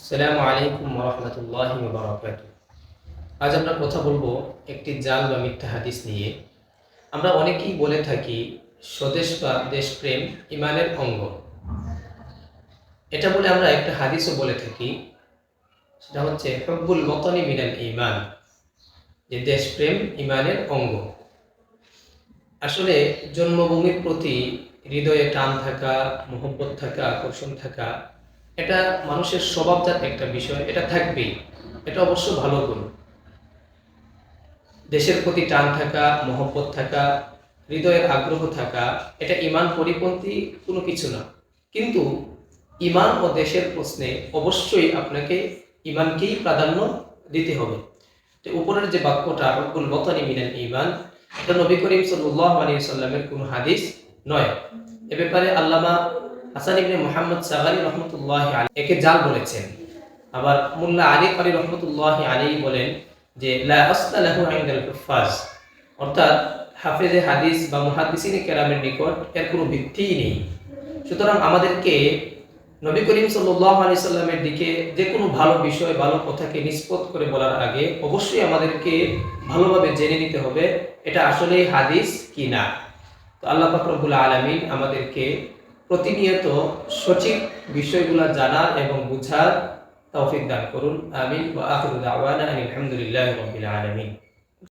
আসসালামু আলাইকুম ওয়া রাহমাতুল্লাহি ওয়া বারাকাতুহু। আজ আমরা কথা বলবো একটি জাল বা মিথ্যা হাদিস নিয়ে। আমরা অনেকেই বলে থাকি স্বদেশ বা দেশপ্রেম ঈমানের অঙ্গ। এটা বলে আমরা একটা হাদিসও বলে থাকি, সেটা হচ্ছে হুব্বুল ওয়াতানি মিনাল ঈমান, যে দেশপ্রেম ঈমানের অঙ্গ। আসলে জন্মভূমির প্রতি হৃদয়ে টান থাকা, মহব্বত থাকা, আকর্ষণ থাকা, এটা মানুষের স্বভাবজাত একটা বিষয়, এটা থাকবেই। এটা অবশ্য ভালো গুণ। দেশের প্রতি টান থাকা, মহব্বত থাকা, হৃদয়ের আগ্রহ থাকা, এটা ঈমান পরিপন্থী কোনো কিছু না। কিন্তু ঈমান ও দেশের প্রশ্নে অবশ্যই আপনাকে ঈমানকেই প্রাধান্য দিতে হবে। তো উপরের যে বাক্যটা হুব্বুল ওয়াতানি মিনাল ঈমান, এটা নবী করিম সাল্লাল্লাহু আলাইহি ওয়াসাল্লামের কোনো হাদিস নয়। এ ব্যাপারে আল্লামা হাসান ইবনে মুহাম্মদ সাগারি রহমতুল্লাহি আলাইহি একে জাল বলেছেন। আবার মুল্লা আলী কারি রহমতুল্লাহি আলাইহি বলেন যে লা আসলা লাহু ইনদাল হুফাজ, অর্থাৎ হাফেজে হাদিস বা মুহাদ্দিসিনে কেরামের নিকট এর কোনো ভিত্তিই নেই। সুতরাং আমাদেরকে নবী করিম সাল্লাল্লাহু আলাইহি সাল্লামের দিকে যে কোনো ভালো বিষয়, ভালো কথাকে নিষ্পত করে বলার আগে অবশ্যই আমাদেরকে ভালোভাবে জেনে নিতে হবে এটা আসলেই হাদিস কি না। তো আল্লাহ পাক রব্বুল আলামিন আমাদেরকে প্রতিনিয়ত সঠিক বিষয়গুলো জানার এবং বুঝার তৌফিক দান করুন। আমিন। ওয়া আখিরু দাওয়ানা আলহামদুলিল্লাহি রাব্বিল আলামিন।